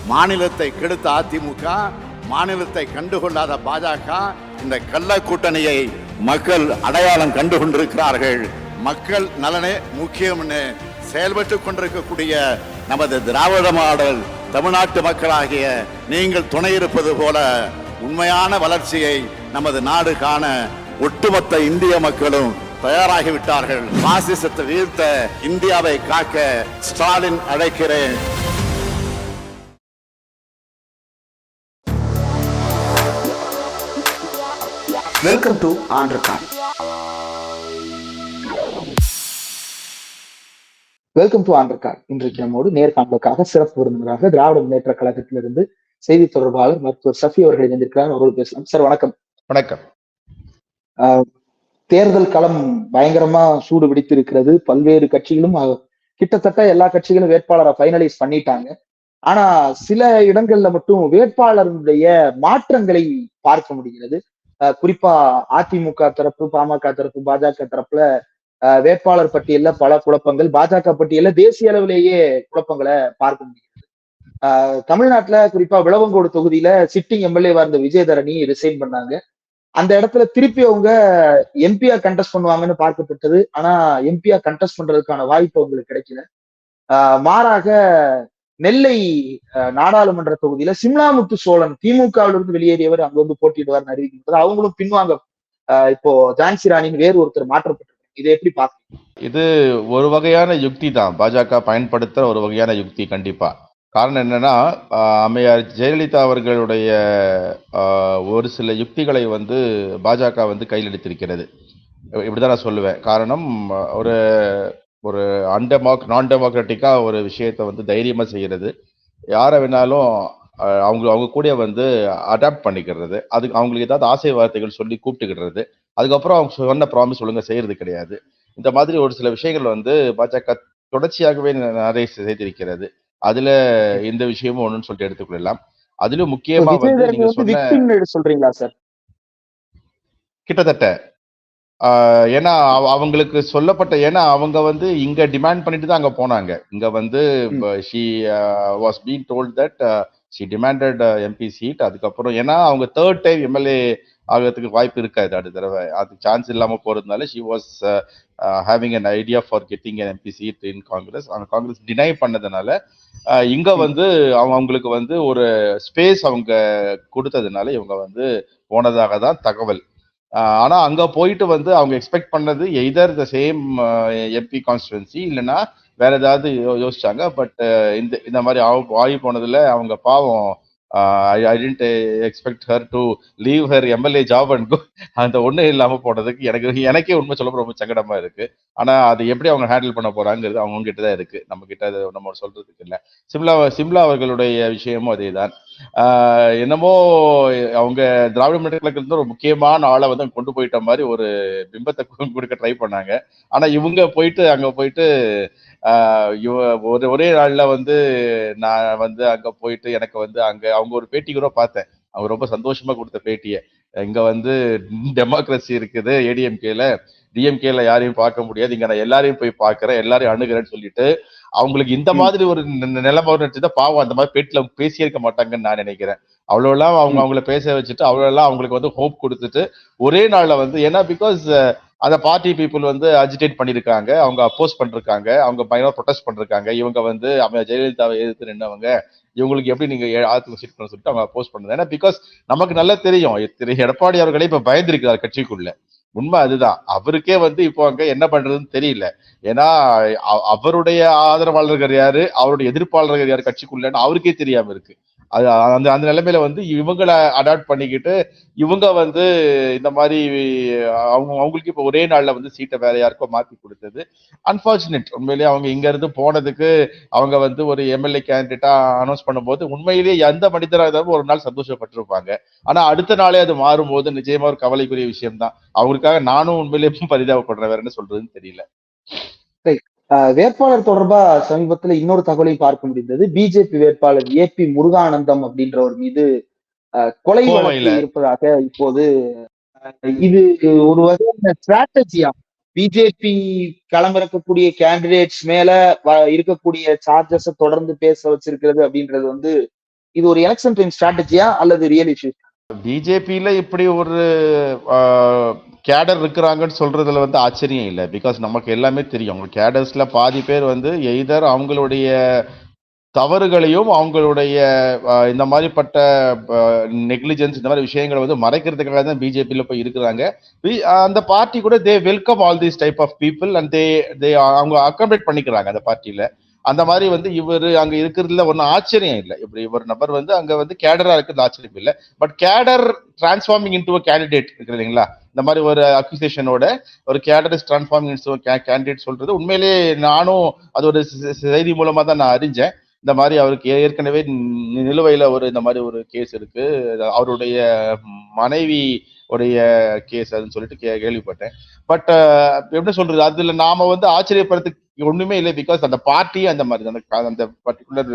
மாநிலத்தை கெடுத்த அதிமுக, மாநிலத்தை கண்டுகொள்ளாத பாஜக, இந்த கள்ள கூட்டணியை மக்கள் அடையாளம் கண்டு கொண்டிருக்கிறார்கள். மக்கள் நலனே முக்கியம்னு செயல்பட்டு கொண்டிருக்கக்கூடிய நமது திராவிட மாடல் தமிழ்நாட்டு மக்களாகிய நீங்கள் துணை இருப்பது போல உண்மையான வளர்ச்சியை நமது நாடு காண ஒட்டுமொத்த இந்திய மக்களும் தயாராகிவிட்டார்கள். பாசிசத்தை வீழ்த்த இந்தியாவை காக்க ஸ்டாலின் அழைக்கிறேன். வெல்கம் டு ஆண்டர்கான். வெல்கம் டு ஆண்டர்கான். இன்றைக்கு நம்மோடு நேர்காணலுக்காக சிறப்பு விருந்தினராக திராவிட முன்னேற்ற கழகத்திலிருந்து செய்தி தொடர்பாளர் மருத்துவர் சஃபி அவர்கள் இணைந்திருக்கிறார். அவர்கள் பேசலாம். சார் வணக்கம். வணக்கம். தேர்தல் களம் பயங்கரமா சூடு பிடித்திருக்கிறது. பல்வேறு கட்சிகளும் கிட்டத்தட்ட எல்லா கட்சிகளும் வேட்பாளரை ஃபைனலைஸ் பண்ணிட்டாங்க. ஆனா சில இடங்கள்ல மட்டும் வேட்பாளருடைய மாற்றங்களை பார்க்க முடிகிறது. குறிப்பா அதிமுக தரப்பு, பாமக தரப்பு, பாஜக தரப்புல வேட்பாளர் பட்டியல்ல பல குழப்பங்கள், பாஜக பட்டியல்ல தேசிய அளவிலேயே குழப்பங்களை பார்க்க முடிகிறது. தமிழ்நாட்டுல குறிப்பா விளவங்கோடு தொகுதியில சிட்டிங் எம்எல்ஏவா இருந்த விஜயதரணி ரிசைன் பண்ணாங்க. அந்த இடத்துல திருப்பி அவங்க எம்பியா கண்டெஸ்ட் பண்ணுவாங்கன்னு பார்க்கப்பட்டது. ஆனா எம்பியா கண்டெஸ்ட் பண்றதுக்கான வாய்ப்பு அவங்களுக்கு கிடைக்கல. மாறாக நெல்லை நாடாளுமன்ற தொகுதியில சிம்லாமுத்து சோழன் திமுகவிலிருந்து வெளியேறியவர் அங்க வந்து போட்டியிடுவார்னு அறிவிக்கின்றது. அவங்களும் பின்வாங்க இப்போ ஜான்சி ராணின்னு வேறு ஒருத்தர் மாற்றப்பட்டிருக்காங்க. இதை எப்படி பாக்குறீங்க? இது ஒரு வகையான யுக்தி தான், பாஜக பயன்படுத்துற ஒரு வகையான யுக்தி கண்டிப்பா. காரணம் என்னன்னா, அம்மையார் ஜெயலலிதா அவர்களுடைய ஒரு சில யுக்திகளை வந்து பாஜக வந்து கையில் எடுத்திருக்கிறது. இப்படிதான் நான் சொல்லுவேன். காரணம், ஒரு ஒரு நான் டெமோக்ராட்டிக்கா ஒரு விஷயத்த வந்து தைரியமா செய்யறது, யாரை வேணாலும் அவங்க கூட வந்து அடாப்ட் பண்ணிக்கிறது, அதுக்கு அவங்களுக்கு ஏதாவது ஆசை வார்த்தைகள் சொல்லி கூப்பிட்டுக்கிறது, அதுக்கப்புறம் அவங்க சொன்ன ப்ராமிஸ் ஒழுங்கா செய்யறது கிடையாது. இந்த மாதிரி ஒரு சில விஷயங்கள் வந்து பாஜக தொடர்ச்சியாகவே நிறைய செய்திருக்கிறது. அதுல இந்த விஷயமும் ஒண்ணுன்னு சொல்லிட்டு எடுத்துக்கொள்ளலாம். அதிலும் முக்கியமா வந்து நீங்க சொன்ன சொல்றீங்களா சார்? கிட்டத்தட்ட ஏன்னா அவங்களுக்கு சொல்லப்பட்ட, ஏன்னா அவங்க வந்து இங்க டிமாண்ட் பண்ணிட்டு தான் அங்க போனாங்க. இங்க வந்து she was being told that she demanded MP seat. அதுக்கப்புறம் ஏன்னா அவங்க தேர்ட் டைம் எம்எல்ஏ ஆகிறதுக்கு வாய்ப்பு இருக்காது அடுத்த தடவை, அது சான்ஸ் இல்லாம போறதுனால she was having an idea for getting an MP seat in Congress. அந்த காங்கிரஸ் டினை பண்ணதுனால இங்க வந்து அவங்களுக்கு வந்து ஒரு ஸ்பேஸ் அவங்க கொடுத்ததுனால இவங்க வந்து போனதாக தான் தகவல். ஆனா அங்க போயிட்டு வந்து அவங்க எக்ஸ்பெக்ட் பண்ணது either the same MP constituency இல்லைன்னா வேற ஏதாவது யோசிச்சாங்க. பட் இந்த மாதிரி ஆகி போனதுல அவங்க பாவம், I didn't expect her to leave her MLA job and go. அந்த ஒண்ணு இல்லாம போனதுக்கு எனக்கே உண்மை சொல்ல ரொம்ப சங்கடமா இருக்கு. ஆனா அது எப்படி அவங்க ஹேண்டில் பண்ண போறாங்கிறது அவங்க கிட்டதான் இருக்கு, நம்ம கிட்ட அது நம்ம சொல்றதுக்கு இல்லை. சிம்லா அவர்களுடைய விஷயமும் அதேதான். என்னமோ அவங்க திராவிட முன்னேற்ற கழகத்துல ஒரு முக்கியமான ஆளை வந்து கொண்டு போயிட்ட மாதிரி ஒரு பிம்பத்தை கொடுக்க ட்ரை பண்ணாங்க. ஆனா இவங்க போயிட்டு அங்க போயிட்டு ஒரே நாள்ல வந்து நான் வந்து அங்க போயிட்டு எனக்கு வந்து அங்க அவங்க ஒரு பேட்டி கூட பார்த்தேன். அவங்க ரொம்ப சந்தோஷமா கொடுத்த பேட்டியை, இங்க வந்து டெமோக்ரஸி இருக்குது, ஏடிஎம்கேல டிஎம்கேல யாரையும் பார்க்க முடியாது, இங்க நான் எல்லாரையும் போய் பார்க்கிறேன், எல்லாரையும் அணுகிறேன்னு சொல்லிட்டு அவங்களுக்கு இந்த மாதிரி ஒரு நிலைமை நினைச்சுதான் பாவம் அந்த மாதிரி பேட்டில பேசியிருக்க மாட்டாங்கன்னு நான் நினைக்கிறேன். அவ்வளோலாம் அவங்கள பேச வச்சுட்டு அவ்வளோலாம் அவங்களுக்கு வந்து ஹோப் கொடுத்துட்டு ஒரே நாள்ல வந்து, ஏன்னா பிகாஸ் அந்த பார்ட்டி பீப்புள் வந்து அஜிடேட் பண்ணிருக்காங்க, அவங்க அப்போஸ் பண்ணிருக்காங்க, அவங்க பயங்கரமா ப்ரொடெஸ்ட் பண்ணிருக்காங்க. இவங்க வந்து ஜெயலலிதாவை எதிர்த்து நின்றவங்க, இவங்களுக்கு எப்படி நீங்க ஆத்துக்கு சீட் பண்ண சொல்லிட்டு அவங்க அப்போஸ் பண்ணது. ஏன்னா பிகாஸ் நமக்கு நல்லா தெரியும், திரு எடப்பாடி அவர்களே இப்ப பயந்திருக்கிறார் கட்சிக்குள்ள. உண்மை அதுதான். அவருக்கே வந்து இப்போ அங்க என்ன பண்றதுன்னு தெரியல. ஏன்னா அவருடைய ஆதரவாளர்கள் யாரு, அவருடைய எதிர்ப்பாளர்கள் யாரு கட்சிக்குள்ளன்னு அவருக்கே தெரியாம இருக்கு. அது அந்த நிலைமையில வந்து இவங்களை அடாப்ட் பண்ணிக்கிட்டு இவங்க வந்து இந்த மாதிரி அவங்களுக்கு இப்ப ஒரே நாள்ல வந்து சீட்டை வேற யாருக்கோ மாத்தி கொடுத்தது அன்பார்ச்சுனேட். உண்மையிலேயே அவங்க இங்க இருந்து போனதுக்கு அவங்க வந்து ஒரு எம்எல்ஏ கேண்டிடேட்டா அனௌன்ஸ் பண்ணும்போது உண்மையிலேயே எந்த மனிதராக இருந்தாலும் ஒரு நாள் சந்தோஷப்பட்டிருப்பாங்க. ஆனா அடுத்த நாளே அது மாறும்போது நிச்சயமா ஒரு கவலைக்குரிய விஷயம் தான். அவருக்காக நானும் உண்மையிலேயே பரிதாபப்படுறேன், வேற என்ன சொல்றதுன்னு தெரியல. வேட்பாளர் தொடர்பா சமீபத்துல இன்னொரு தகவலையும் பார்க்க முடிந்தது. பிஜேபி வேட்பாளர் ஏபி முருகானந்தம் அப்படின்றவர் மீது கொலை வழக்கு இருப்பதாக இப்போது இது ஒரு வகையான ஸ்ட்ராட்டஜியா பிஜேபி களமிறக்கக்கூடிய கேண்டிடேட்ஸ் மேல இருக்கக்கூடிய சார்ஜஸ் தொடர்ந்து பேச வச்சிருக்கிறது அப்படின்றது வந்து இது ஒரு எலெக்ஷன் டைம் ஸ்ட்ராட்டஜியா அல்லது ரியல் இஷ்யூ? பிஜேபியில இப்படி ஒரு கேடர் இருக்கிறாங்கன்னு சொல்றதுல வந்து ஆச்சரியம் இல்லை. பிகாஸ் நமக்கு எல்லாமே தெரியும். அவங்க கேடர்ஸ்ல பாதி பேர் வந்து எய்தர் அவங்களுடைய தவறுகளையும் அவங்களுடைய இந்த மாதிரிப்பட்ட நெக்லிஜென்ஸ் இந்த மாதிரி விஷயங்களை வந்து மறைக்கிறதுக்காக தான் பிஜேபியில போய் இருக்கிறாங்க. அந்த பார்ட்டி கூட they welcome all these type of people and they அவங்க அக்காமடேட் பண்ணிக்கிறாங்க அந்த பார்ட்டியில. அந்த மாதிரி வந்து இவர் அங்க இருக்கிறதுல ஒன்றும் ஆச்சரியம் இல்லை. இப்படி ஒரு நபர் வந்து அங்க வந்து கேடரா இருக்கிறது ஆச்சரியம் இல்லை. But cadre transforming into a candidate இருக்கு இல்லைங்களா, இந்த மாதிரி ஒரு அக்யூசேஷனோட ஒரு கேடர் இஸ் டிரான்ஸ்ஃபார்மிங் இன்டு கேண்டிடேட் சொல்றது உண்மையிலேயே நானும் அது ஒரு செய்தி மூலமா தான் நான் அறிஞ்சேன். இந்த மாதிரி அவருக்கு ஏற்கனவே நிலுவையில இந்த மாதிரி ஒரு கேஸ் இருக்கு, அவருடைய மனைவி உடைய கேஸ் அதுன்னு சொல்லிட்டு கேள்விப்பட்டேன். பட் எப்படி சொல்றது, அதுல நாம வந்து ஆச்சரியப்படுறதுக்கு ஒண்ணுமே இல்லை. பிகாஸ் அந்த பார்ட்டியே அந்த மாதிரி அந்த பர்டிகுலர்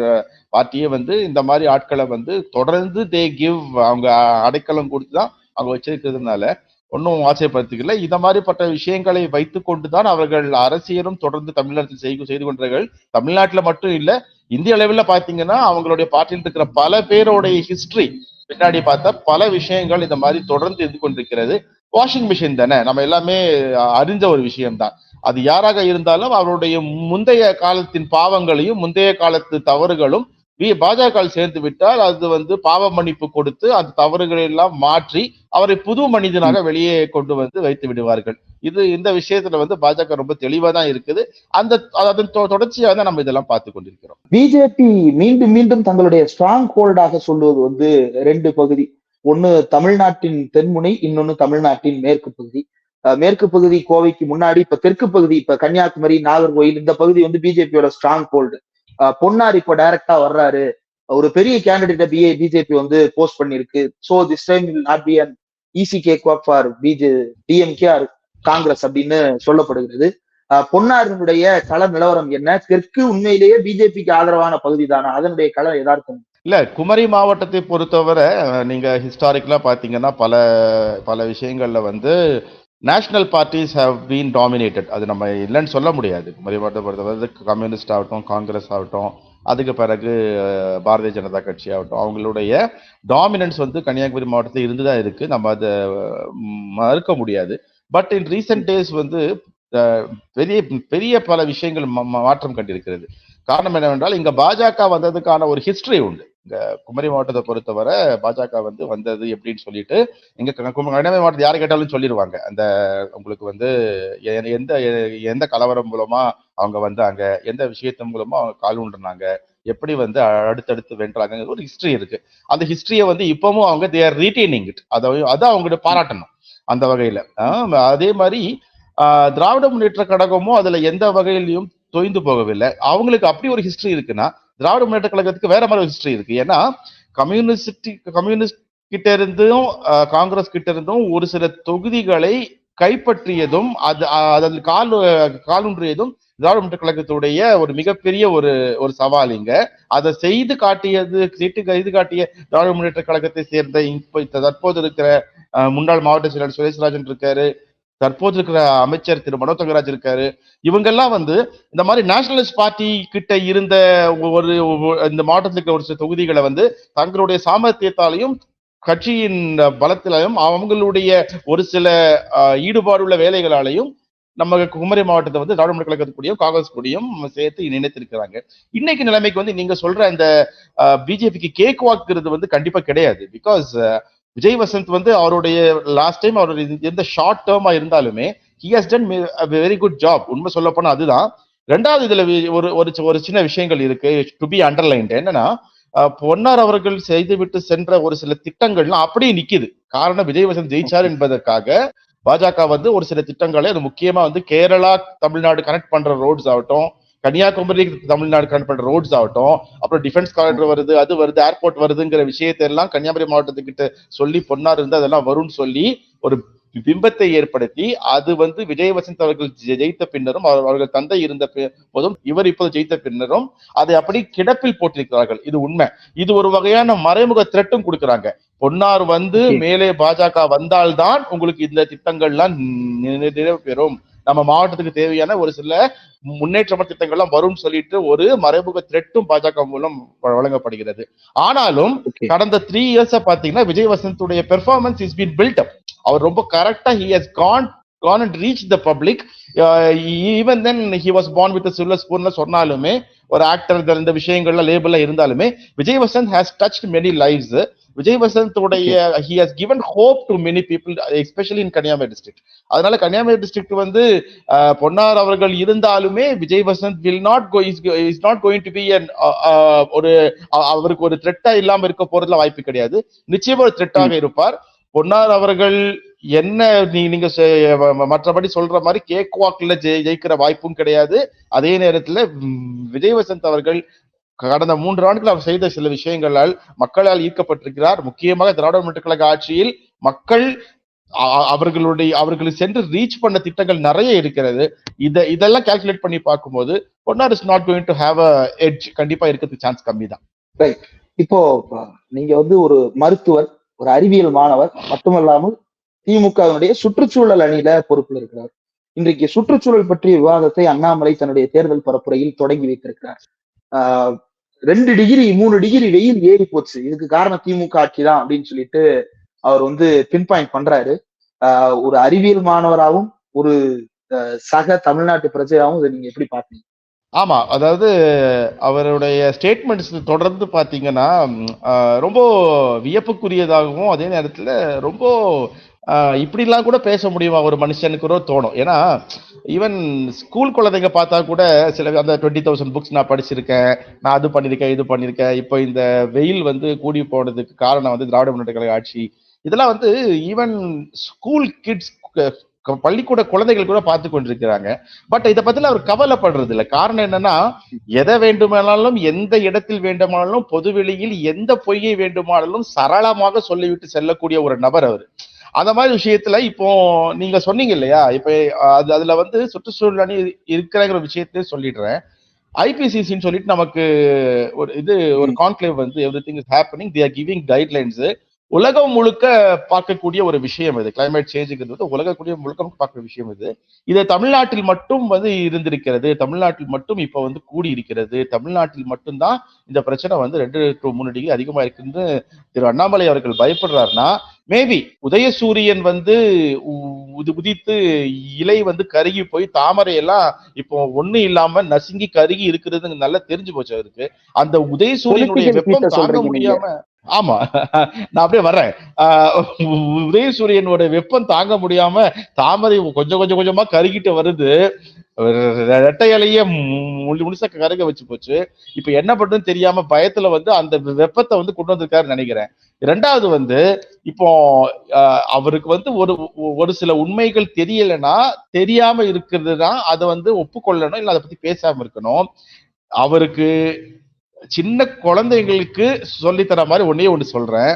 பார்ட்டியே வந்து இந்த மாதிரி ஆட்களை வந்து தொடர்ந்து தே கிவ் அவங்க அடைக்கலம் கொடுத்துதான் அவங்க வச்சிருக்கிறதுனால ஒன்றும் ஆச்சரியப்படுத்திக்கல. இந்த மாதிரிப்பட்ட விஷயங்களை வைத்துக் கொண்டுதான் அவர்கள் அரசியலும் தொடர்ந்து தமிழ்நாட்டில் செய்து கொண்டார்கள். தமிழ்நாட்டுல மட்டும் இல்ல, இந்திய அளவில் பாத்தீங்கன்னா அவங்களுடைய பார்ட்டியில் இருக்கிற பல பேருடைய ஹிஸ்டரி பின்னாடி பார்த்தா பல விஷயங்கள் இந்த மாதிரி தொடர்ந்து இருந்து கொண்டிருக்கிறது. வாஷிங் மிஷின் தானே, நம்ம எல்லாமே அறிஞ்ச ஒரு விஷயம்தான். அது யாராக இருந்தாலும் அவருடைய முந்தைய காலத்தின் பாவங்களையும் முந்தைய காலத்து தவறுகளும் பாஜக சேர்ந்து விட்டால் அது வந்து பாவ மன்னிப்பு கொடுத்து அந்த தவறுகளை எல்லாம் மாற்றி அவரை புது மனிதனாக வெளியே கொண்டு வந்து வைத்து விடுவார்கள். இந்த விஷயத்துல வந்து பாஜக ரொம்ப தெளிவா தான் இருக்குது. அதன் தொடர்ச்சியாக தான் நம்ம இதெல்லாம் பார்த்து கொண்டிருக்கிறோம். பிஜேபி மீண்டும் மீண்டும் தங்களுடைய ஸ்ட்ராங் ஹோல்டாக சொல்லுவது வந்து ரெண்டு பகுதி. ஒன்னு தமிழ்நாட்டின் தென்முனை, இன்னொன்னு தமிழ்நாட்டின் மேற்கு பகுதி. மேற்கு பகுதி கோவைக்கு முன்னாடி இப்ப தெற்கு பகுதி, இப்ப கன்னியாகுமரி, நாகர்கோயில், இந்த பகுதி வந்து பிஜேபியோட ஸ்ட்ராங் ஹோல்டு. பொன்னார் இப்போ டைரக்டா வர்றாரு, ஒரு பெரிய கேண்டிடேட்டை பிஜேபி வந்து போஸ்ட் பண்ணிருக்கு. So this time will not be an easy cake walk for DMK or Congress அப்படின்னு சொல்லப்படுகிறது. பொன்னாரினுடைய கள நிலவரம் என்ன? தெற்கு உண்மையிலேயே பிஜேபிக்கு ஆதரவான பகுதி தானா? அதனுடைய கள யதார்த்தம் இல்ல. குமரி மாவட்டத்தை பொறுத்தவரை நீங்க ஹிஸ்டாரிக்கலா பாத்தீங்கன்னா பல விஷயங்கள்ல வந்து national parties have been dominated. அது நம்ம இல்லைன்னு சொல்ல முடியாது. குமரி மாவட்டத்தை பொறுத்தவரை கம்யூனிஸ்ட் ஆகட்டும், காங்கிரஸ் ஆகட்டும், அதுக்கு பிறகு பாரதிய ஜனதா கட்சி ஆகட்டும், அவங்களுடைய டாமினன்ஸ் வந்து கன்னியாகுமரி மாவட்டத்தில் இருந்துதான் இருக்கு. நம்ம அதை மறுக்க முடியாது. பட் இன் ரீசெண்ட் டேஸ் வந்து பெரிய பெரிய பல விஷயங்கள் மாற்றம் கண்டிருக்கிறது. காரணம் என்னவென்றால் இங்க பாஜக வந்ததுக்கான ஒரு ஹிஸ்டரி உண்டு. இங்க குமரி மாவட்டத்தை பொறுத்தவரை பாஜக வந்து வந்தது எப்படின்னு சொல்லிட்டு இங்க கன்னியாகுமரி மாவட்டத்தை யாரை கேட்டாலும் சொல்லிடுவாங்க. அந்த உங்களுக்கு வந்து எந்த கலவரம் மூலமா அவங்க வந்தாங்க, எந்த விஷயத்தின் மூலமா அவங்க கால் ஊன்றினாங்க, எப்படி வந்து அடுத்தடுத்து வென்றாங்க, ஒரு ஹிஸ்டரி இருக்கு. அந்த ஹிஸ்டரியை வந்து இப்பவும் அவங்க தே ஆர் ரீடைனிங் இட். அதை அவங்ககிட்ட பாராட்டணும் அந்த வகையில. அதே மாதிரி திராவிட முன்னேற்ற கழகமும் அதுல எந்த வகையிலையும் தொய்ந்து போகவில்லை. அவங்களுக்கு அப்படி ஒரு ஹிஸ்டரி இருக்குன்னா திராவிட முன்னேற்ற கழகத்துக்கு வேற மாதிரி ஒரு ஹிஸ்டரி இருக்கு. ஏன்னா கம்யூனிஸ்ட் கிட்ட இருந்தும் காங்கிரஸ் கிட்ட இருந்தும் ஒரு சில தொகுதிகளை கைப்பற்றியதும் அதில் காலூன்றியதும் திராவிட முன்னேற்ற கழகத்துடைய ஒரு மிகப்பெரிய ஒரு சவால். இங்க அதை செய்து காட்டிய திராவிட முன்னேற்ற கழகத்தை சேர்ந்த தற்போது இருக்கிற முன்னாள் மாவட்ட செயலாளர் சுரேஷ்ராஜன் இருக்காரு, தற்போது இருக்கிற அமைச்சர் திரு மனோ தங்கராஜ் இருக்காரு. இவங்கெல்லாம் வந்து இந்த மாதிரி நேஷனலிஸ்ட் பார்ட்டி கிட்ட இருந்த இந்த மாவட்டத்தில் இருக்கிற ஒரு சில தொகுதிகளை வந்து தங்களுடைய சாமர்த்தியத்தாலையும் கட்சியின் பலத்திலையும் அவங்களுடைய ஒரு சில ஈடுபாடுள்ள வேலைகளாலையும் நம்ம குமரி மாவட்டத்தை வந்து திராவிட முன்னேற்ற கழகத்துக்கூடயும் காங்கிரஸ் கூடயும் சேர்த்து நினைத்திருக்கிறாங்க. இன்னைக்கு நிலைமைக்கு வந்து நீங்க சொல்ற இந்த பிஜேபிக்கு கேக் வாக்குறது வந்து கண்டிப்பா கிடையாது. பிகாஸ் விஜய் வசந்த் வந்து அவருடைய லாஸ்ட் டைம் அவருடைய எந்த ஷார்ட் டேர்மா இருந்தாலுமே he has done a very good job. உண்மை சொல்ல போனா அதுதான். ரெண்டாவது இதுல ஒரு சின்ன விஷயங்கள் இருக்கு டு பி அண்டர்லைன்ட். என்னன்னா பொன்னார் அவர்கள் செய்துவிட்டு சென்ற ஒரு சில திட்டங்கள்லாம் அப்படியே நிக்குது. காரணம் விஜய் வசந்த் ஜெயிச்சார் என்பதற்காக பாஜக வந்து ஒரு சில திட்டங்களை, அது முக்கியமா வந்து கேரளா தமிழ்நாடு கனெக்ட் பண்ற ரோட்ஸ் ஆகட்டும், கன்னியாகுமரி தமிழ்நாடு கனெக்ட் பண்ற ரோட்ஸ் ஆகட்டும், அப்புறம் டிஃபென்ஸ் காரிடர் வருது, அது வருது, ஏர்போர்ட் வருதுங்கிற விஷயத்தை எல்லாம் கன்னியாகுமரி மாவட்டத்துக்கிட்ட சொல்லி பொன்னார் இருந்து அதெல்லாம் வரும்னு சொல்லி ஒரு பிம்பத்தை ஏற்படுத்தி அது வந்து விஜய் வசந்த் அவர்கள் ஜெயித்த பின்னரும் அவர்கள் தந்தை இருந்த போதும் இவர் இப்போது ஜெயித்த பின்னரும் அதை அப்படி கிடப்பில் போட்டிருக்கிறார்கள். இது உண்மை. இது ஒரு வகையான மறைமுக த்ரெட்டும் கொடுக்குறாங்க. பொன்னார் வந்து மேலே பாஜக வந்தால்தான் உங்களுக்கு இந்த திட்டங்கள்லாம் நிறைவேறும் நம்ம மாவட்டத்துக்கு தேவையான ஒரு சில முன்னேற்ற திட்டங்கள்லாம் வரும்னு சொல்லிட்டு ஒரு மறைமுக த்ரெட்டும் பாஜக மூலம் வழங்கப்படுகிறது. ஆனாலும் கடந்த 3 இயர்ஸ் பாத்தீங்கன்னா விஜய் வசந்துடைய performance is been built up. அவர் ரொம்ப கரெக்டா he has gone and reached the public. Even then he was born with a silver spoon சொன்னாலுமே ஒரு ஆக்டர் இந்த விஷயங்கள்ல லேபிள்ல இருந்தாலுமே Vijay Vasanth has touched many lives. Vijay Vasanth உடைய he has given hope to many people, especially in Kanyakumari district. அதனால Kanyakumari district வந்து பொன்னார் அவர்கள் இருந்தாலுமே Vijay Vasanth will not go is not going to be an ஒரு அவருக்கு ஒரு த்ரெட்டா இல்லாம இருக்க போறதுல வாய்ப்பு கிடையாது. நிச்சயமா ஒரு த்ரெட்டாக இருப்பார். பொன்னார் அவர்கள் என்ன நீங்க மற்றபடி சொல்ற மாதிரி கேக் வாக்ல ஜெயிக்கிற வாய்ப்பும் கிடையாது. அதே நேரத்துல விஜய் வசந்த் அவர்கள் கடந்த 3 ஆண்டுகள் அவர் செய்த சில விஷயங்களால் மக்களால் ஈர்க்கப்பட்டிருக்கிறார். முக்கியமாக திராவிட முன்னேற்றக் கழக ஆட்சியில் மக்கள் அவர்களுக்கு சென்று ரீச் பண்ண திட்டங்கள் நிறைய இருக்கிறது. இதெல்லாம் கால்குலேட் பண்ணி பார்க்கும்போது Ponnar is not going to have a edge. கண்டிப்பா இருக்கிறதுக்கு சான்ஸ் கம்மி தான். ரைட். இப்போ நீங்க வந்து ஒரு மருத்துவர், ஒரு அறிவியல் மாணவர் மட்டுமல்லாமல் திமுகவினுடைய சுற்றுச்சூழல் அணியில பொறுப்பில் இருக்கிறார். இன்றைக்கு சுற்றுச்சூழல் பற்றிய விவாதத்தை அண்ணாமலை தன்னுடைய தேர்தல் பரப்புரையில் தொடங்கி வைத்திருக்கிறார். 2 டிகிரி 3 டிகிரி வெயில் ஏறி போச்சு, இதுக்கு காரணம் திமுக ஆட்சி தான் அப்படின்னு சொல்லிட்டு அவர் வந்து பின் பாயிண்ட் பண்றாரு. ஒரு அறிவியல் மாணவராகவும் ஒரு சக தமிழ்நாட்டு பிரஜையாகவும் இதை நீங்க எப்படி பாத்தீங்க? ஆமா, அதாவது அவருடைய ஸ்டேட்மெண்ட்ஸ் தொடர்ந்து பாத்தீங்கன்னா ரொம்ப வியப்புக்குரியதாகவும் அதே நேரத்துல ரொம்ப இப்படிலாம் கூட பேச முடியுமா ஒரு மனுஷனுக்கு தோணும். ஏன்னா ஈவன் ஸ்கூல் குழந்தைங்க பார்த்தா கூட சில அந்த 20,000 புக்ஸ் நான் படிச்சிருக்கேன், நான் அது பண்ணியிருக்கேன் இது பண்ணியிருக்கேன், இப்போ இந்த வெயில் வந்து கூடி போனதுக்கு காரணம் வந்து திராவிட முன்னேற்ற கழக ஆட்சி, இதெல்லாம் வந்து ஈவன் ஸ்கூல் கிட்ஸ் பள்ளிக்கூட குழந்தைகள் கூட பார்த்து கொண்டிருக்கிறாங்க. பட் இதை பத்தில அவர் கவலைப்படுறது இல்லை. காரணம் என்னன்னா, எதை வேண்டுமானாலும் எந்த இடத்தில் வேண்டுமானாலும் பொதுவெளியில் எந்த பொய்யை வேண்டுமானாலும் சரளமாக சொல்லிவிட்டு செல்லக்கூடிய ஒரு நபர் அவர். அந்த மாதிரி விஷயத்துல இப்போ நீங்க சொன்னீங்க இல்லையா, இப்ப அதுல வந்து சுற்றுச்சூழல் அணி இருக்கிற விஷயத்தையும் சொல்லிடுறேன். ஐபிசிசின்னு சொல்லிட்டு நமக்கு ஒரு கான்க்ளேவ் வந்து everything is happening, they are giving guidelines. உலகம் முழுக்க பார்க்கக்கூடிய ஒரு விஷயம் இது. கிளைமேட் சேஞ்சுங்கிறது உலகக்கூடிய முழுக்க பார்க்கிற விஷயம் இது. இது தமிழ்நாட்டில் மட்டும் வந்து இருந்திருக்கிறது, தமிழ்நாட்டில் மட்டும் இப்ப வந்து கூடி இருக்கிறது, தமிழ்நாட்டில் மட்டும்தான் இந்த பிரச்சனை வந்து 2 to 3 டிகிரி அதிகமா இருக்குன்னு திரு அண்ணாமலை அவர்கள் பயப்படுறாருன்னா, மேபி உதயசூரியன் வந்து உதித்து இலை வந்து கருகி போய் தாமரை எல்லாம் இப்போ ஒண்ணு இல்லாம நசுங்கி கருகி இருக்கிறது நல்லா தெரிஞ்சு போச்சு அவருக்கு. அந்த உதயசூரியனுடைய வெப்பம் தாங்க முடியாம, ஆமா நான் அப்படியே வர்றேன், உதயசூரியனோட வெப்பம் தாங்க முடியாம தாமரை கொஞ்சம் கொஞ்சமா கருகிட்டு வருது, ரெட்டை இலையே முழுசா கருக வச்சு போச்சு. இப்ப என்ன பண்றதுன்னு தெரியாம பயத்துல வந்து அந்த வெப்பத்தை வந்து கொண்டு வந்திருக்காருன்னு நினைக்கிறேன். 2வது வந்து இப்போ அவருக்கு வந்து ஒரு சில உண்மைகள் தெரியலைன்னா, தெரியாம இருக்கிறதுனா அதை வந்து ஒப்புக்கொள்ளணும், இல்லை அதை பத்தி பேசாம இருக்கணும். அவருக்கு சின்ன குழந்தைங்களுக்கு சொல்லித்தர மாதிரி ஒண்ணு சொல்றேன்.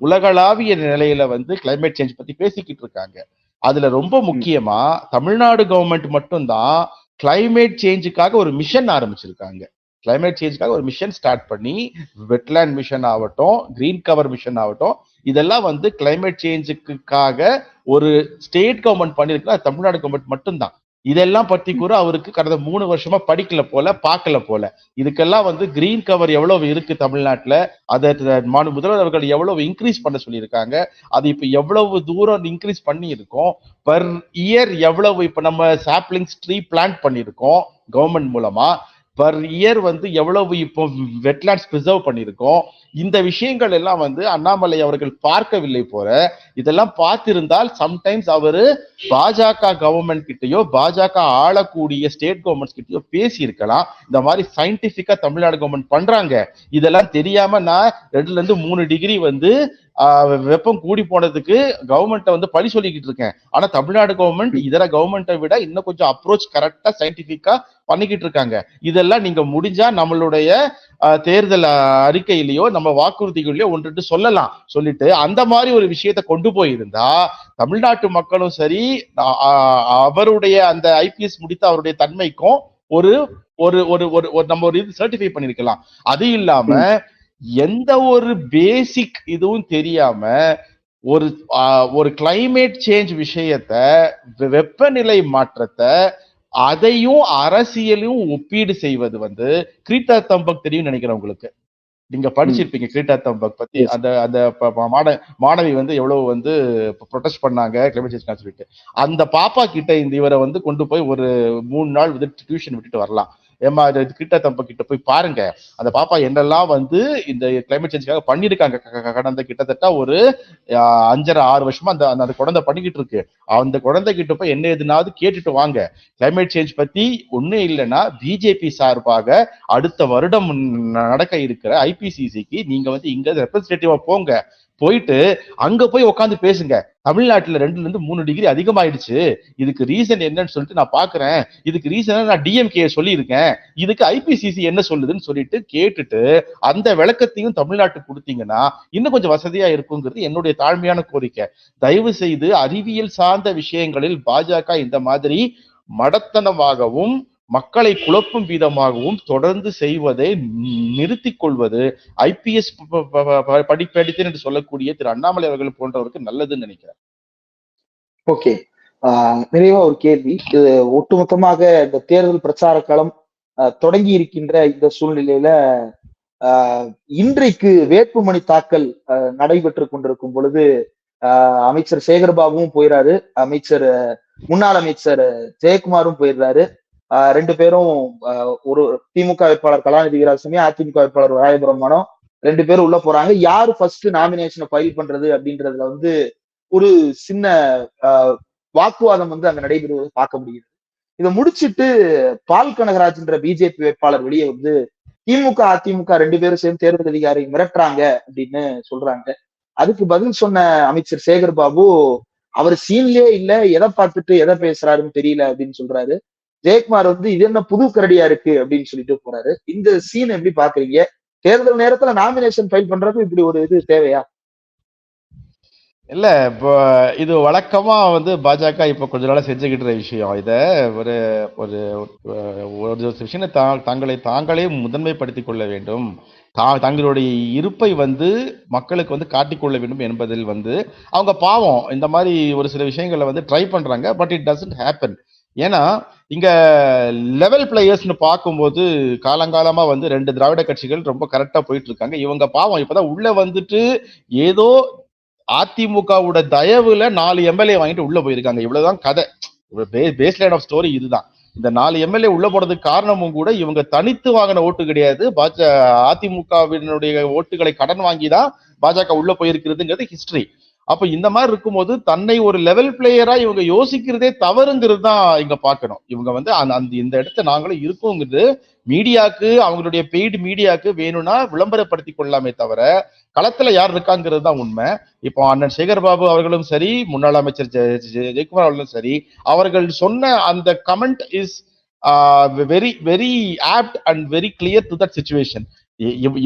உலகளாவிய நிலையில வந்து கிளைமேட் சேஞ்ச் பத்தி பேசிக்கிட்டு இருக்காங்க. அதுல ரொம்ப முக்கியமா தமிழ்நாடு கவர்மெண்ட் மட்டும்தான் கிளைமேட் சேஞ்சுக்காக ஒரு மிஷன் ஆரம்பிச்சிருக்காங்க. கிளைமேட் சேஞ்சுக்காக ஒரு மிஷன் ஸ்டார்ட் பண்ணி, வெட்லேண்ட் மிஷன் ஆகட்டும், கிரீன் கவர் மிஷன் ஆகட்டும், இதெல்லாம் வந்து கிளைமேட் சேஞ்சுக்காக ஒரு ஸ்டேட் கவர்மெண்ட் பண்ணிருக்கா தமிழ்நாடு கவர்மெண்ட் மட்டும்தான். இதெல்லாம் பத்தி கூட அவருக்கு கடந்த 3 வருஷமா படிக்கல போல, பார்க்கல போல. இதுக்கெல்லாம் வந்து கிரீன் கவர் எவ்வளவு இருக்கு தமிழ்நாட்டுல, அதை முதல்வர் அவர்கள் எவ்வளவு இன்க்ரீஸ் பண்ண சொல்லியிருக்காங்க, அது இப்ப எவ்வளவு தூரம் இன்க்ரீஸ் பண்ணி இருக்கோம், பர் இயர் எவ்வளவு இப்ப நம்ம சாப்லிங்ஸ் ட்ரீ பிளான்ட் பண்ணியிருக்கோம் கவர்மெண்ட் மூலமா, பர் இயர் வந்து எவ்வளவு இப்போ வெட்லேண்ட்ஸ் பிரிசர்வ் பண்ணியிருக்கோம். இந்த விஷயங்கள் எல்லாம் வந்து அண்ணாமலை அவர்கள் பார்க்கவில்லை போல. இதெல்லாம் பார்த்திருந்தால் சம்டைம்ஸ் அவரு பாஜக கவர்மெண்ட் கிட்டயோ பாஜக ஆளக்கூடிய ஸ்டேட் கவர்மெண்ட் கிட்டயோ பேசி இருக்கலாம். இந்த மாதிரி சயின்டிபிக்கா தமிழ்நாடு கவர்மெண்ட் பண்றாங்க, இதெல்லாம் தெரியாம நான் 2 to 3 டிகிரி வந்து வெப்பம் கூடி போனதுக்கு கவர்மெண்ட்டை வந்து பழி சொல்லிக்கிட்டு இருக்கேன். ஆனா தமிழ்நாடு கவர்மெண்ட் இதர கவர்மெண்ட்டை விட இன்னும் கொஞ்சம் அப்ரோச் கரெக்டா சயின்டிபிக்கா பண்ணிக்கிட்டு இருக்காங்க. இதெல்லாம் நீங்க முடிஞ்சா நம்மளுடைய தேர்தல் அறிக்கையிலேயோ நம்ம வாக்குறுதிகளையோ ஒன்று சொல்லலாம். சொல்லிட்டு அந்த மாதிரி ஒரு விஷயத்தை கொண்டு போயிருந்தா தமிழ்நாட்டு மக்களும் சரி, அவருடைய அந்த ஐபிஎஸ் முடித்த அவருடைய தன்மைக்கும் ஒரு நம்ம ஒரு இது சர்டிஃபை பண்ணிருக்கலாம். அது இல்லாம எந்த ஒரு பேசிக் இதுவும் தெரியாம ஒரு ஒரு கிளைமேட் சேஞ்ச் விஷயத்த, வெப்பநிலை மாற்றத்தை, அதையும் அரசியலையும் ஒப்பீடு செய்வது வந்து கிரீட்டா தம்பக் தெரியும் நினைக்கிறேன் உங்களுக்கு. நீங்க படிச்சிருப்பீங்க கிரீட்டா தம்பக் பத்தி. Yes. அந்த அந்த மாணவி வந்து எவ்வளவு வந்து ப்ரொடெஸ்ட் பண்ணாங்க கிளைமேட் சேஞ்ச் சொல்லிட்டு. அந்த பாப்பா கிட்ட இந்த இவரை வந்து கொண்டு போய் ஒரு 3 நாள் வந்து டியூஷன் விட்டுட்டு வரலாம். ஏமா கிரீட்டா தம்பக் கிட்ட போய் பாருங்க, அந்த பாப்பா என்னெல்லாம் வந்து இந்த கிளைமேட் சேஞ்சுக்காக பண்ணிருக்காங்க. கடந்த கிட்டத்தட்ட ஒரு 5.5 6 வருஷமா அந்த அந்த குழந்தை பண்ணிக்கிட்டு இருக்கு. அந்த குழந்தை கிட்ட போய் என்ன எதுனாவது கேட்டுட்டு வாங்க. கிளைமேட் சேஞ்ச் பத்தி ஒண்ணு இல்லைன்னா பிஜேபி சார்பாக அடுத்த வருடம் நடக்க இருக்கிற ஐபிசிசிக்கு நீங்க வந்து இங்க ரெப்ரஸன்டேட்டிவா போங்க. போயிட்டு அங்க போய் உட்காந்து பேசுங்க. தமிழ்நாட்டுல 2 to 3 டிகிரி அதிகமாயிடுச்சு, இதுக்கு ரீசன் என்னன்னு சொல்லிட்டு நான் பாக்குறேன், இதுக்கு ரீசன் நான் டிஎம்கே சொல்லியிருக்கேன், இதுக்கு ஐபிசிசி என்ன சொல்லுதுன்னு சொல்லிட்டு கேட்டுட்டு அந்த விளக்கத்தையும் தமிழ்நாட்டுக்கு கொடுத்தீங்கன்னா இன்னும் கொஞ்சம் வசதியா இருக்குங்கிறது என்னுடைய தாழ்மையான கோரிக்கை. தயவு செய்து அறிவியல் சார்ந்த விஷயங்களில் பாஜக இந்த மாதிரி மடத்தனமாகவும் மக்களை குழப்பும் விதமாகவும் தொடர்ந்து செய்வதை நிறுத்திக் கொள்வது ஐபிஎஸ் படித்தேன் என்று சொல்லக்கூடிய திரு அண்ணாமலை அவர்கள் போன்றவருக்கு நல்லதுன்னு நினைக்கிறேன். ஓகே, நிறைவா ஒரு கேள்வி. இது ஒட்டுமொத்தமாக இந்த தேர்தல் பிரச்சார களம் தொடங்கி இருக்கின்ற இந்த சூழ்நிலையில இன்றைக்கு வேட்புமனு தாக்கல் நடைபெற்று கொண்டிருக்கும் பொழுது அமைச்சர் சேகர்பாபுவும் போயிறாரு, முன்னாள் அமைச்சர் ஜெயக்குமாரும் போயிடுறாரு. 2 பேரும் ஒரு திமுக வேட்பாளர் கலாநிதி வீராசாமி, அதிமுக வேட்பாளர் ராயபுரம் மனோ 2 பேரும் உள்ள போறாங்க. யாரு ஃபர்ஸ்ட் நாமினேஷனை ஃபைல் பண்றது அப்படின்றதுல வந்து ஒரு சின்ன வாக்குவாதம் வந்து அங்க நடைபெறுவதை பார்க்க முடியுது. இதை முடிச்சிட்டு பால் கனகராஜ்ன்ற பிஜேபி வேட்பாளர் வெளியே வந்து திமுக அதிமுக 2 பேரும் சேர்ந்து தேர்தல் அதிகாரி மிரட்டுறாங்க அப்படின்னு சொல்றாங்க. அதுக்கு பதில் சொன்ன அமைச்சர் சேகர்பாபு, அவர் சீன்லயே இல்ல, எதை பார்த்துட்டு எதை பேசுறாருன்னு தெரியல அப்படின்னு சொல்றாரு. ஜெயக்குமார் வந்து இது என்ன புது கரடியா இருக்கு அப்படின்னு சொல்லிட்டு போறாரு. இந்த சீன் எப்படி பாக்குறீங்க? தேர்தல் நேரத்துல நாமினேஷன் ஃபைல் பண்றது இப்படி ஒரு இது தேவையா? இல்ல, இப்போ இது வழக்கமா வந்து பாஜக இப்ப கொஞ்ச நாளா செஞ்சுக்கிட்டு விஷயம். இத ஒரு ஒரு ஒரு விஷயம் தாங்களே முதன்மைப்படுத்திக் கொள்ள வேண்டும், தங்களுடைய இருப்பை வந்து மக்களுக்கு வந்து காட்டிக்கொள்ள வேண்டும் என்பதில் வந்து அவங்க பாவம் இந்த மாதிரி ஒரு சில விஷயங்களை வந்து ட்ரை பண்றாங்க. But it doesn't happen. ஏன்னா இங்க லெவல் பிளேயர்ஸ்னு பார்க்கும்போது காலங்காலமா வந்து 2 திராவிட கட்சிகள் ரொம்ப கரெக்டா போயிட்டு இருக்காங்க. இவங்க பாவம் இப்பதான் உள்ள வந்துட்டு ஏதோ அதிமுகவோட தயவுல 4 எம்எல்ஏ வாங்கிட்டு உள்ள போயிருக்காங்க. இவ்வளவுதான் கதை. பேஸ்லைன் ஆஃப் ஸ்டோரி இதுதான். இந்த 4 எம்எல்ஏ உள்ள போறதுக்கு காரணமும் கூட இவங்க தனித்து வாங்கின ஓட்டு கிடையாது. அதிமுகவினுடைய ஓட்டுகளை கடன் வாங்கிதான் பாஜக உள்ள போயிருக்கிறதுங்கிறது ஹிஸ்டரி. அப்ப இந்த மாதிரி இருக்கும்போது தன்னை ஒரு லெவல் பிளேயரா இவங்க யோசிக்கிறதே தவறுங்கிறது தான் இங்க பார்க்கணும். இவங்க வந்து இந்த இடத்த நாங்களும் இருக்கோங்கிறது மீடியாக்கு, அவங்களுடைய பெய்டு மீடியாக்கு வேணும்னா விளம்பரப்படுத்தி கொள்ளலாமே தவிர களத்துல யார் இருக்காங்கிறது தான் உண்மை. இப்போ அண்ணன் சேகர்பாபு அவர்களும் சரி, முன்னாள் அமைச்சர் ஜெயக்குமார் அவர்களும் சரி, அவர்கள் சொன்ன அந்த comment is very very opt and very clear to that situation.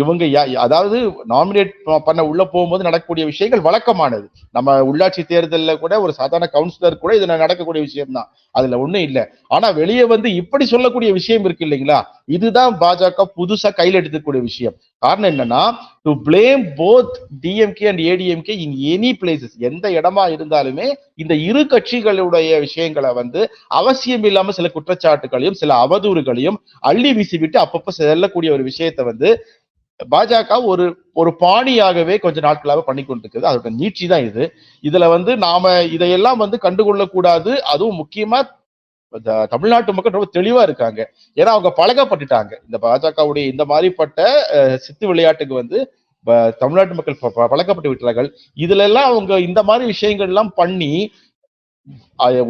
இவங்க அதாவது நாமினேட் பண்ண உள்ள போகும்போது நடக்கக்கூடிய விஷயங்கள் வழக்கமானது. நம்ம உள்ளாட்சி தேர்தலில் கூட ஒரு சாதாரண கவுன்சிலர் கூட இதுல நடக்கக்கூடிய விஷயம் தான், அதுல ஒண்ணும் இல்லை. ஆனா வெளியே வந்து இப்படி சொல்லக்கூடிய விஷயம் இருக்கு இல்லைங்களா, இதுதான் பாஜக புதுசா கையில் எடுக்கக்கூடிய விஷயம். காரணம் என்னன்னா, to blame both DMK and ADMK in any places, எந்த இடமா இருந்தாலுமே இந்த இரு கட்சிகளுடைய விஷயங்களை வந்து அவசியம் இல்லாம சில குற்றச்சாட்டுகளையும் சில அவதூறுகளையும் அள்ளி வீசிவிட்டு அப்பப்ப செல்லக்கூடிய ஒரு விஷயத்தை வந்து பாஜக ஒரு ஒரு பாணியாகவே கொஞ்ச நாட்களாக பண்ணி கொண்டிருக்குது. அதோட நீட்சி தான் இது. இதுல வந்து நாம இதையெல்லாம் வந்து கண்டுகொள்ள கூடாது. அதுவும் முக்கியமா தமிழ்நாட்டு மக்கள் ரொம்ப தெளிவா இருக்காங்க. ஏன்னா அவங்க பழகப்பட்டுட்டாங்க இந்த பாஜகவுடைய இந்த மாதிரிப்பட்ட சித்து விளையாட்டுக்கு வந்து தமிழ்நாட்டு மக்கள் பழக்கப்பட்டு விட்டார்கள். இதுல எல்லாம் அவங்க இந்த மாதிரி விஷயங்கள் எல்லாம் பண்ணி,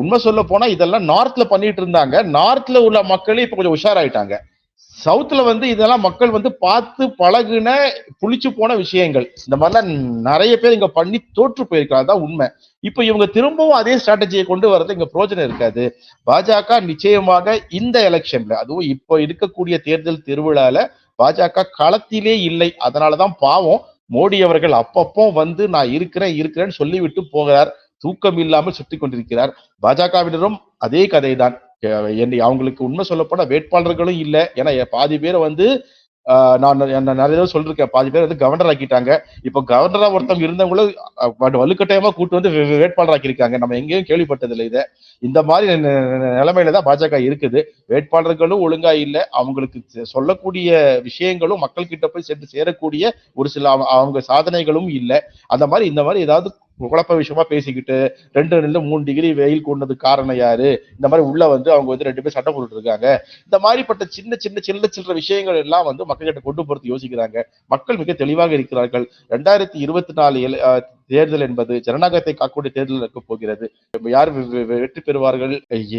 உண்மை சொல்ல போனா இதெல்லாம் நார்த்ல பண்ணிட்டு இருந்தாங்க. நார்த்ல உள்ள மக்களே இப்ப கொஞ்சம் உஷாராயிட்டாங்க. சவுத்ல வந்து இதெல்லாம் மக்கள் வந்து பார்த்து பழகுன புளிச்சு போன விஷயங்கள். இந்த மாதிரிலாம் நிறைய பேர் இங்க பண்ணி தோற்று போயிருக்காங்க, தான் உண்மை. இப்ப இவங்க திரும்பவும் அதே ஸ்ட்ராட்டஜியை கொண்டு வரது இங்க பிரோஜனம் இருக்காது. பாஜக நிச்சயமாக இந்த எலெக்ஷன்ல, அதுவும் இப்போ இருக்கக்கூடிய தேர்தல் திருவிழால பாஜக களத்திலே இல்லை. அதனாலதான் பாவம் மோடி அவர்கள் அப்பப்போ வந்து நான் இருக்கிறேன்னு சொல்லிவிட்டு போகிறார். தூக்கம் இல்லாமல் சுத்தி கொண்டிருக்கிறார். பாஜகவினரும் அதே கதை தான். அவங்களுக்கு உண்மை சொல்ல போனா வேட்பாளர்களும் இல்லை. ஏன்னா பாதி பேரை வந்து நான் நிறைய தடவை சொல்லிருக்கேன், பாதி பேர் வந்து கவர்னர் ஆக்கிட்டாங்க. இப்போ கவர்னரா ஒருத்தவங்க இருந்தவங்களும் வலுக்கட்டாயமா கூட்டு வந்து வேட்பாளர் ஆக்கியிருக்காங்க. நம்ம எங்கேயும் கேள்விப்பட்டதில்லை இதை. இந்த மாதிரி நிலைமையில தான் பாஜக இருக்குது. வேட்பாளர்களும் ஒழுங்கா இல்ல, அவங்களுக்கு சொல்லக்கூடிய விஷயங்களும் மக்கள் கிட்ட போய் சென்று சேரக்கூடிய ஒரு சில அவங்க சாதனைகளும் இல்ல. அந்த மாதிரி இந்த மாதிரி ஏதாவது குழப்ப விஷயமா பேசிக்கிட்டு 2 டிகிரி வெயில் கூடது காரணம் யாரு, இந்த மாதிரி உள்ள வந்து அவங்க வந்து 2 பேர் சட்டம் போட்டு இருக்காங்க, இந்த மாதிரிப்பட்ட சின்ன சின்ன சில்லற விஷயங்கள் எல்லாம் வந்து மக்கள் கிட்ட கொண்டு போறது யோசிக்கிறாங்க. மக்கள் மிக தெளிவாக இருக்கிறார்கள். 2024 தேர்தல் என்பது ஜனநாயகத்தை காக்கக்கூடிய தேர்தல் இருக்க போகிறது. யார் வெற்றி பெறுவார்கள்,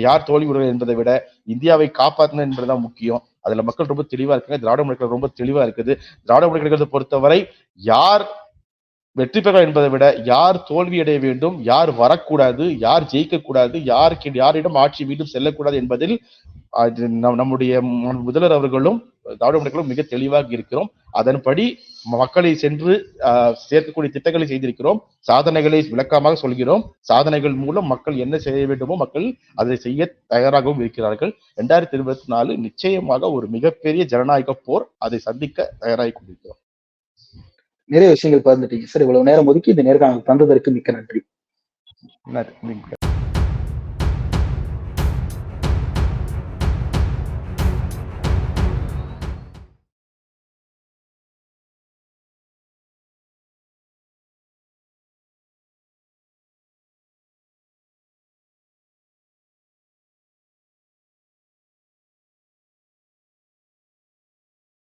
யார் தோல்வி என்பதை விட இந்தியாவை காப்பாற்றணும் என்பதுதான் முக்கியம். அதுல மக்கள் ரொம்ப தெளிவா இருக்காங்க. திராவிட முன்னேற்ற ரொம்ப தெளிவா இருக்குது. திராவிட முன்னேற்றத்தை பொறுத்தவரை யார் வெற்றி பெற என்பதை விட யார் தோல்வி அடைய வேண்டும், யார் வரக்கூடாது, யார் ஜெயிக்க கூடாது, யாரிடம் ஆட்சி மீண்டும் செல்லக்கூடாது என்பதில் நம்முடைய முதல்வர் அவர்களும் திராவிட முன்னேற்றங்களும் மிக தெளிவாக இருக்கிறோம். அதன்படி மக்களை சென்று சேர்க்கக்கூடிய திட்டங்களை செய்திருக்கிறோம். சாதனைகளை விளக்கமாக சொல்கிறோம். சாதனைகள் மூலம் மக்கள் என்ன செய்ய வேண்டுமோ மக்கள் அதை செய்ய தயாராகவும் இருக்கிறார்கள். 2024 நிச்சயமாக ஒரு மிகப்பெரிய ஜனநாயக போர். அதை சந்திக்க தயாராகி கொண்டிருக்கிறோம். நிறைய விஷயங்கள் பகிர்ந்துட்டீங்க சார். இவ்வளவு நேரம் ஒதுக்கி இந்த நேர்காணல் தந்ததற்கு மிக்க நன்றி. நன்றி.